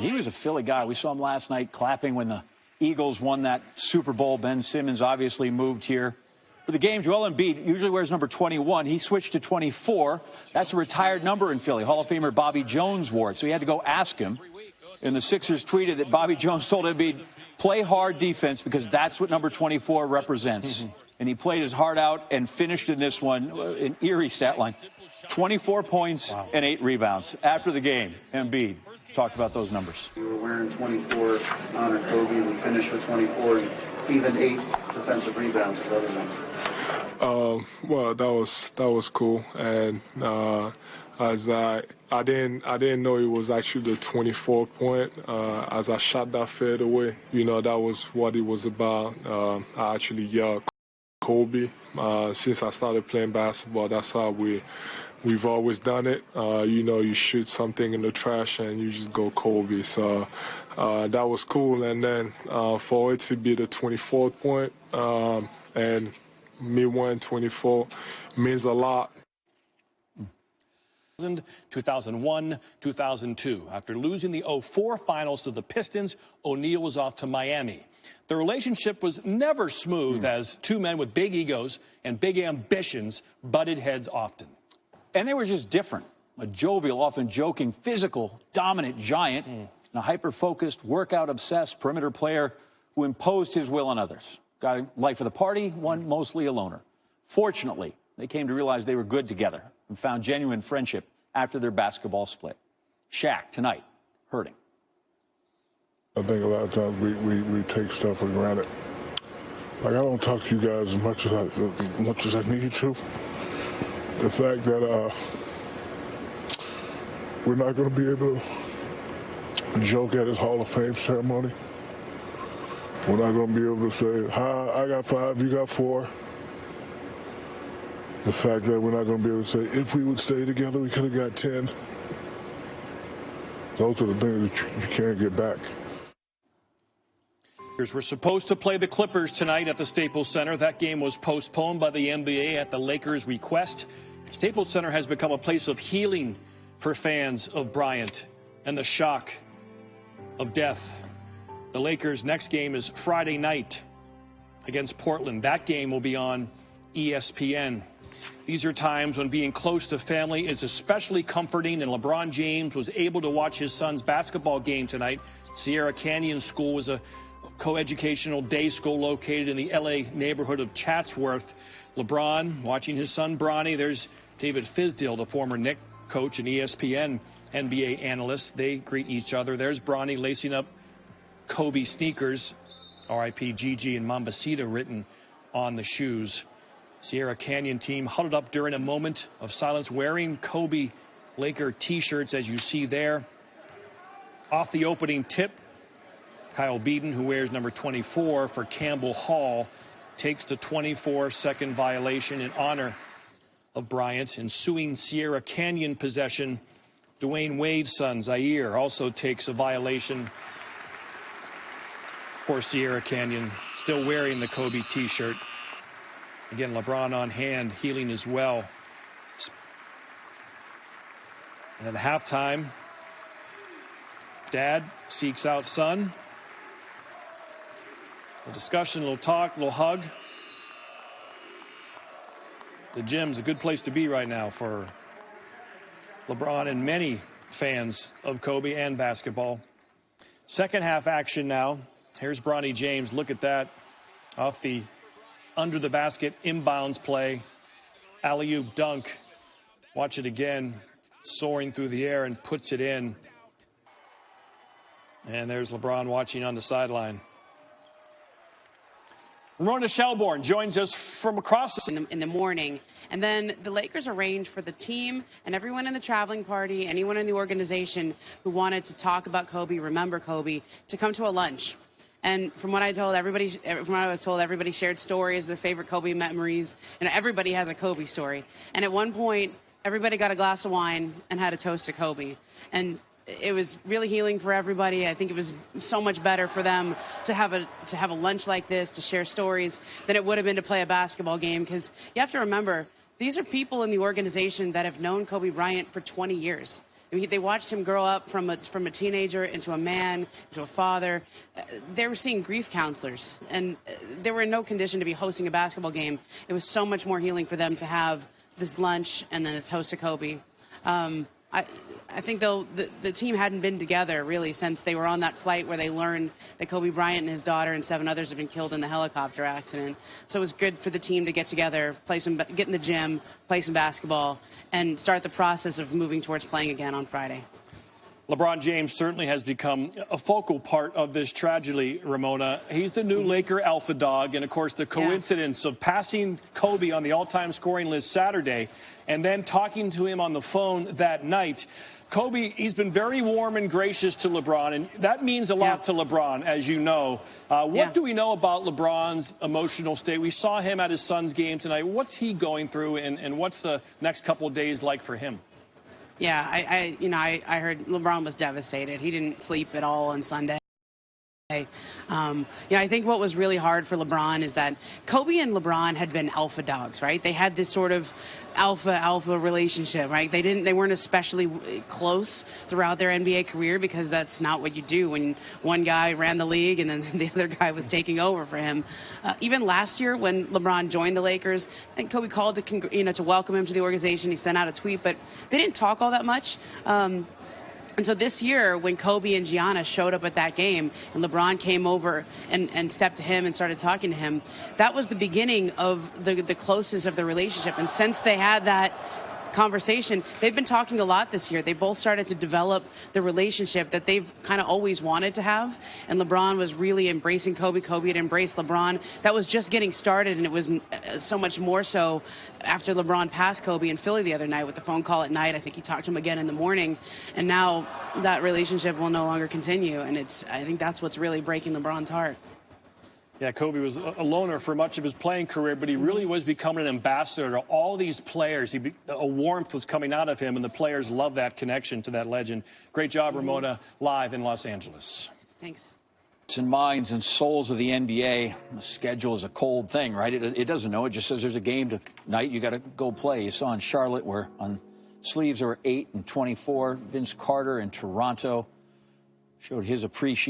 And he was a Philly guy. We saw him last night clapping when the Eagles won that Super Bowl. Ben Simmons obviously moved here for the game. Joel Embiid usually wears number 21. He switched to 24. That's a retired number in Philly. Hall of Famer Bobby Jones wore it, so he had to go ask him. And the Sixers tweeted that Bobby Jones told Embiid, play hard defense because that's what number 24 represents. And he played his heart out and finished in this one, an eerie stat line. 24 points and 8 rebounds. After the game, Embiid talked about those numbers. You were wearing 24 on a Kobe, and we finished with 24, and even 8 defensive rebounds is other number. Well, that was cool, and as I didn't know it was actually the 24 point. As I shot that fadeaway, that was what it was about. I actually yelled Kobe. Since I started playing basketball, that's how we've always done it. You shoot something in the trash and you just go Kobe. So that was cool. And then for it to be the 24th point and me wearing 24 means a lot. 2001, 2002. After losing the 04 finals to the Pistons, O'Neal was off to Miami. The relationship was never smooth as two men with big egos and big ambitions butted heads often. And they were just different. A jovial, often joking, physical, dominant giant, and a hyper-focused, workout-obsessed perimeter player who imposed his will on others. Got a life of the party, one mostly a loner. Fortunately, they came to realize they were good together and found genuine friendship after their basketball split. Shaq, tonight, hurting. I think a lot of times we take stuff for granted. Like, I don't talk to you guys as much as I need to. The fact that we're not going to be able to joke at his Hall of Fame ceremony. We're not going to be able to say, hi, I got 5, you got 4. The fact that we're not going to be able to say, if we would stay together, we could have got 10. Those are the things that you can't get back. We're supposed to play the Clippers tonight at the Staples Center. That game was postponed by the NBA at the Lakers' request. Staples Center has become a place of healing for fans of Bryant and the shock of death. The Lakers' next game is Friday night against Portland. That game will be on ESPN. These are times when being close to family is especially comforting, and LeBron James was able to watch his son's basketball game tonight. Sierra Canyon School was a coeducational day school located in the L.A. neighborhood of Chatsworth. LeBron watching his son Bronny. There's David Fizdale, the former Knicks coach and ESPN NBA analyst. They greet each other. There's Bronny lacing up Kobe sneakers, R.I.P. Gigi and Mambacita written on the shoes. Sierra Canyon team huddled up during a moment of silence, wearing Kobe Laker T-shirts, as you see there. Off the opening tip, Kyle Beaton, who wears number 24 for Campbell Hall, takes the 24-second violation in honor of Bryant. Ensuing Sierra Canyon possession, Dwayne Wade's son, Zaire, also takes a violation for Sierra Canyon, still wearing the Kobe T-shirt. Again, LeBron on hand, healing as well. And at halftime, Dad seeks out son. A discussion, a little talk, a little hug. The gym's a good place to be right now for LeBron and many fans of Kobe and basketball. Second half action now. Here's Bronny James. Look at that. Off the under the basket inbounds play. Alley-oop dunk. Watch it again. Soaring through the air and puts it in. And there's LeBron watching on the sideline. Rona Shelbourne joins us from across in the morning. And then the Lakers arranged for the team and everyone in the traveling party, anyone in the organization who wanted to talk about Kobe, remember Kobe, to come to a lunch. And from what I was told, everybody shared stories, their favorite Kobe memories, and everybody has a Kobe story. And at one point, everybody got a glass of wine and had a toast to Kobe. And it was really healing for everybody. I think it was so much better for them to have a lunch like this, to share stories, than it would have been to play a basketball game. Because you have to remember, these are people in the organization that have known Kobe Bryant for 20 years. I mean, they watched him grow up from a teenager into a man, into a father. They were seeing grief counselors, and they were in no condition to be hosting a basketball game. It was so much more healing for them to have this lunch and then a toast to Kobe. I think the team hadn't been together really since they were on that flight where they learned that Kobe Bryant and his daughter and 7 others had been killed in the helicopter accident. So it was good for the team to get together, get in the gym, play some basketball, and start the process of moving towards playing again on Friday. LeBron James certainly has become a focal part of this tragedy, Ramona. He's the new Laker alpha dog, and, of course, the coincidence of passing Kobe on the all-time scoring list Saturday and then talking to him on the phone that night. Kobe, he's been very warm and gracious to LeBron, and that means a lot to LeBron, as you know. What do we know about LeBron's emotional state? We saw him at his son's game tonight. What's he going through, and what's the next couple of days like for him? Yeah, I heard LeBron was devastated. He didn't sleep at all on Sunday. I think what was really hard for LeBron is that Kobe and LeBron had been alpha dogs, right? They had this sort of alpha relationship, right? They weren't especially close throughout their NBA career because that's not what you do when one guy ran the league and then the other guy was taking over for him. Even last year when LeBron joined the Lakers, I think Kobe called to welcome him to the organization. He sent out a tweet, but they didn't talk all that much. And so this year, when Kobe and Gianna showed up at that game and LeBron came over and stepped to him and started talking to him, that was the beginning of the closeness of the relationship. And since they had that conversation, they've been talking a lot this year. They both started to develop the relationship that they've kind of always wanted to have. And LeBron was really embracing Kobe. Kobe had embraced LeBron. That was just getting started, and it was so much more so after LeBron passed Kobe in Philly the other night with the phone call at night. I think he talked to him again in the morning. And now that relationship will no longer continue. And I think that's what's really breaking LeBron's heart. Yeah, Kobe was a loner for much of his playing career, but he really was becoming an ambassador to all these players. A warmth was coming out of him, and the players love that connection to that legend. Great job, Ramona, live in Los Angeles. Thanks. In minds and souls of the NBA, the schedule is a cold thing, right? It doesn't know. It just says there's a game tonight. You got to go play. You saw in Charlotte where on sleeves there were 8 and 24. Vince Carter in Toronto showed his appreciation.